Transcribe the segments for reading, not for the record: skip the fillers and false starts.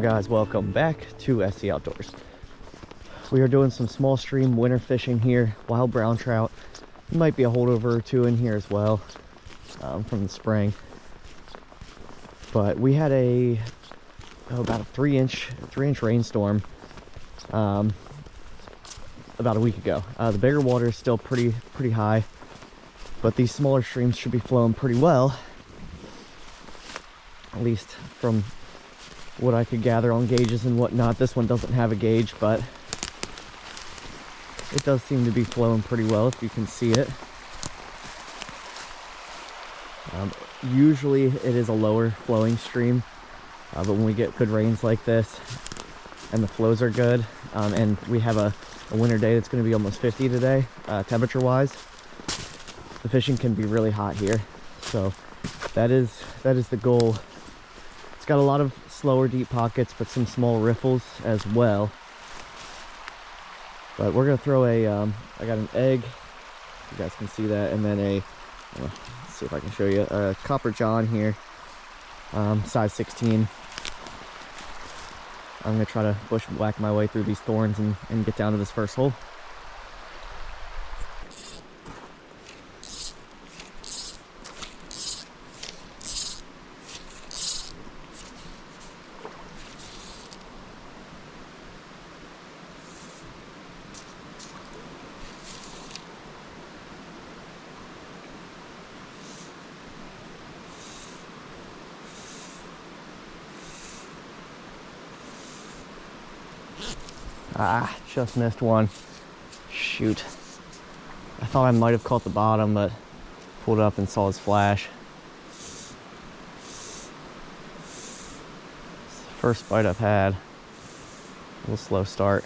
guys, welcome back to SC Outdoors. We are doing some small stream winter fishing here, wild brown trout. There might be a holdover or two in here as well from the spring. But we had about a 3-inch rainstorm about a week ago. The bigger water is still pretty high, but these smaller streams should be flowing pretty well, at least from what I could gather on gauges and whatnot. This one doesn't have a gauge, but it does seem to be flowing pretty well if you can see it. Usually it is a lower flowing stream, but when we get good rains like this and the flows are good, and we have a winter day that's going to be almost 50 today, temperature wise, the fishing can be really hot here. So that is the goal. It's got a lot of slower deep pockets, but some small riffles as well. But we're gonna throw a I got an egg, you guys can see that, and then let's see if I can show you a copper john here, size 16. I'm gonna try to bushwhack my way through these thorns and get down to this first hole. Just missed one. Shoot. I thought I might have caught the bottom, but pulled up and saw his flash. It's the first bite I've had. A little slow start.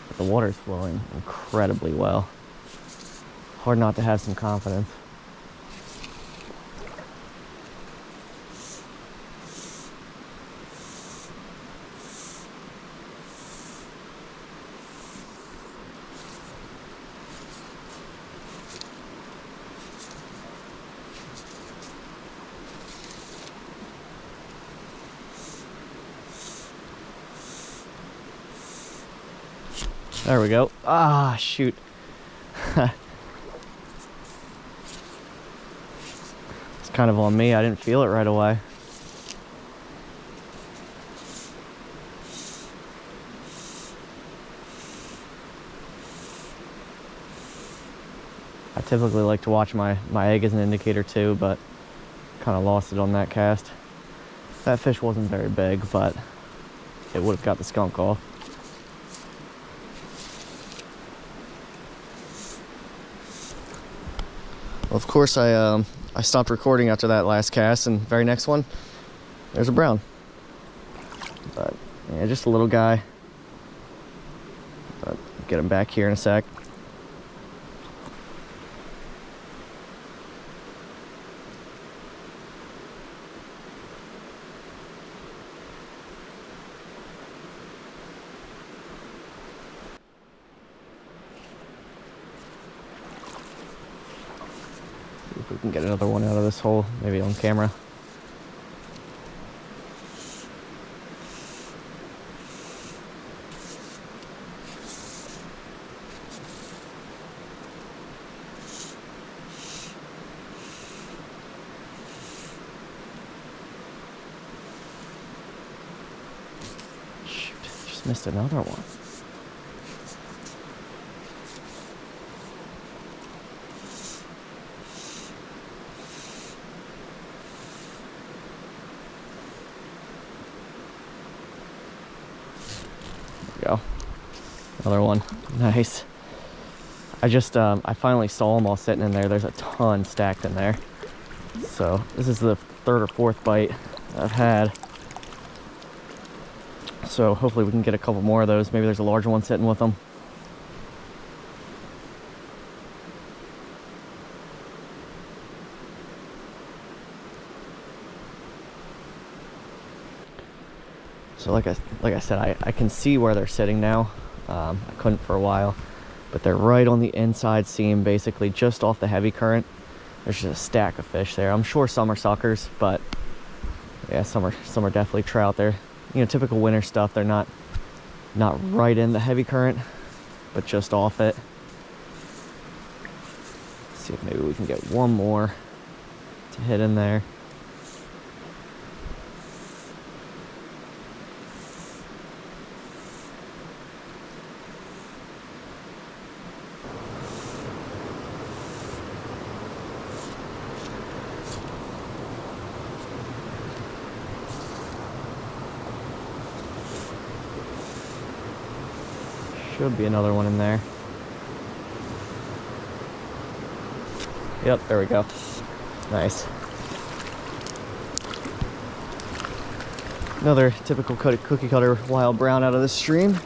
But the water's flowing incredibly well. Hard not to have some confidence. There we go. Ah, shoot. It's kind of on me. I didn't feel it right away. I typically like to watch my egg as an indicator too, but kind of lost it on that cast. That fish wasn't very big, but it would have got the skunk off. Well, of course, I stopped recording after that last cast, and very next one, there's a brown. But yeah, just a little guy. But get him back here in a sec. If we can get another one out of this hole, maybe on camera. Shoot, just missed another one. Go. Another one. Nice. I finally saw them all sitting in there. There's a ton stacked in there. So this is the third or fourth bite I've had. So hopefully we can get a couple more of those. Maybe there's a larger one sitting with them. So like I said, I can see where they're sitting now. I couldn't for a while, but they're right on the inside seam, basically just off the heavy current. There's just a stack of fish there. I'm sure some are suckers, but Yeah, some are definitely trout. They're, you know, typical winter stuff. They're not right in the heavy current, but just off it. Let's see if maybe we can get one more to hit in there. Should be another one in there. Yep, there we go. Nice. Another typical cookie cutter wild brown out of this stream.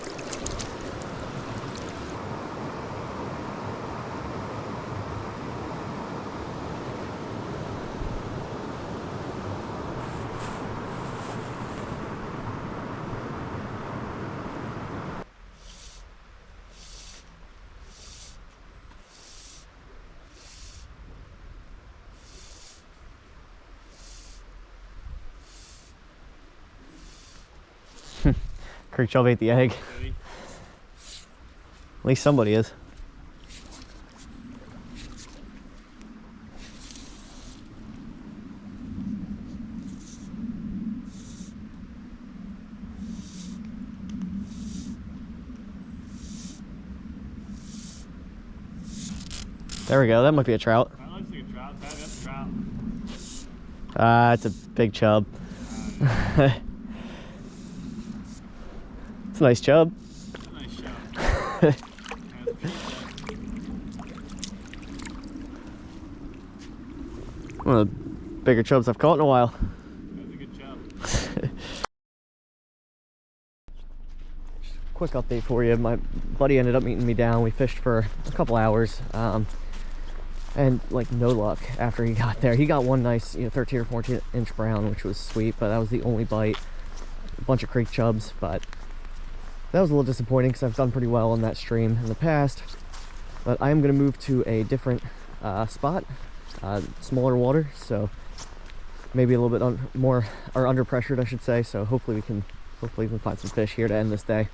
Creek chub ate the egg. At least somebody is. There we go. That might be a trout. That looks like a trout. That's a trout. It's a big chub. It's a nice chub. It's a nice chub. One of the bigger chubs I've caught in a while. That's a good chub. Quick update for you. My buddy ended up meeting me down. We fished for a couple hours, and like no luck after he got there. He got one nice, you know, 13 or 14 inch brown, which was sweet, but that was the only bite. A bunch of creek chubs, but that was a little disappointing because I've done pretty well on that stream in the past. But I am going to move to a different spot, smaller water, so maybe a little bit more, or under pressured, I should say. So hopefully we can find some fish here to end this day.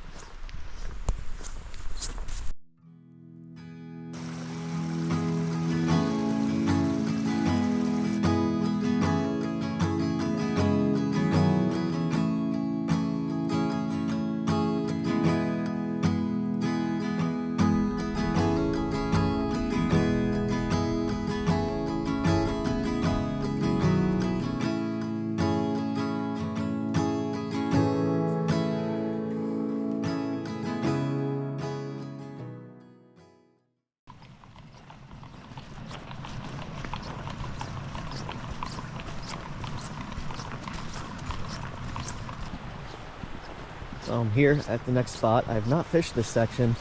So I'm here at the next spot. I have not fished this section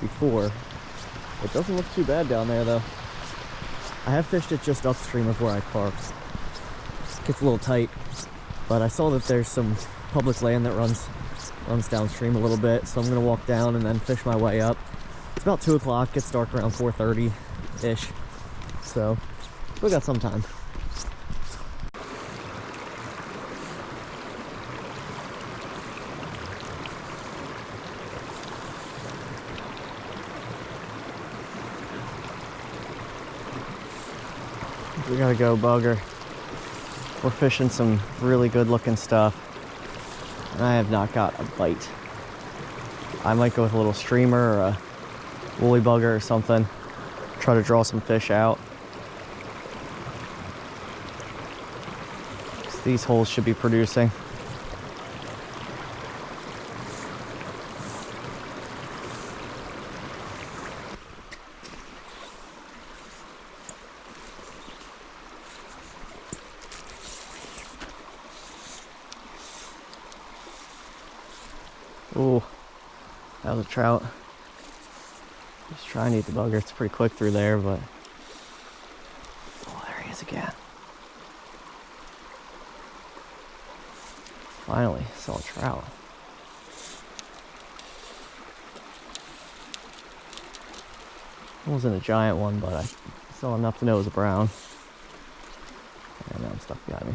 before. It doesn't look too bad down there though. I have fished it just upstream of where I parked. It gets a little tight, but I saw that there's some public land that runs downstream a little bit, so I'm gonna walk down and then fish my way up. It's about 2 o'clock, gets dark around 4:30-ish, so we got some time. We gotta go, bugger. We're fishing some really good looking stuff, and I have not got a bite. I might go with a little streamer or a woolly bugger or something, try to draw some fish out. These holes should be producing. Ooh, that was a trout. Just trying to eat the bugger. It's pretty quick through there, but oh, there he is again. Finally saw a trout. It wasn't a giant one, but I saw enough to know it was a brown. And now I'm stuck behind me.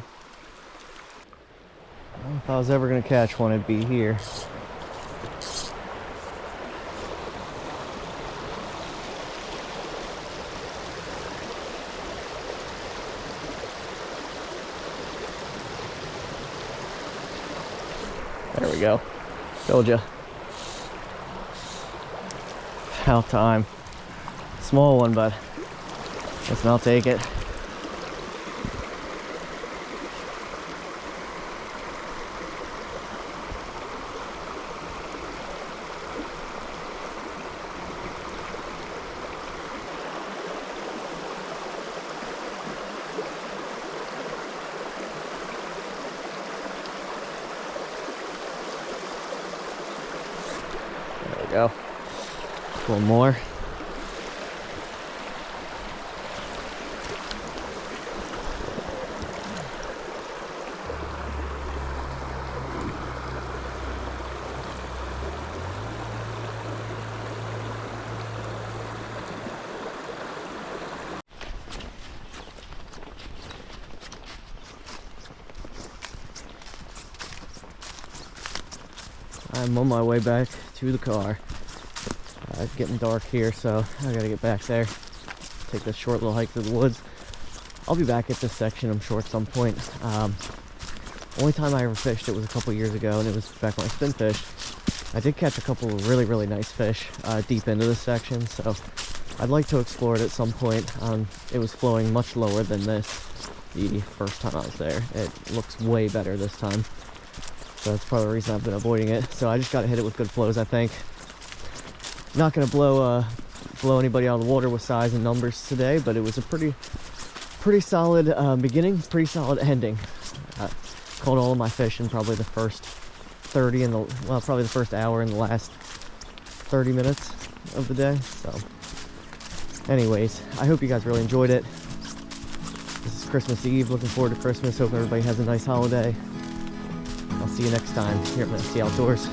If I was ever gonna catch one, it'd be here. There we go. Told ya. About time. Small one, but listen, I'll take it. There we go. One more. I'm on my way back to the car. It's getting dark here, so I gotta get back there. Take this short little hike through the woods. I'll be back at this section, I'm sure, at some point. Only time I ever fished it was a couple years ago, and it was back when I spin fished. I did catch a couple of really nice fish deep into this section, so I'd like to explore it at some point. It was flowing much lower than this the first time I was there. It looks way better this time. So that's probably the reason I've been avoiding it. So I just got to hit it with good flows, I think. Not going to blow anybody out of the water with size and numbers today, but it was a pretty solid beginning, pretty solid ending. Caught all of my fish in probably the first 30 and probably the first hour and the last 30 minutes of the day. So anyways, I hope you guys really enjoyed it. This is Christmas Eve. Looking forward to Christmas. Hope everybody has a nice holiday. I'll see you next time here at Legz Y2K Outdoors.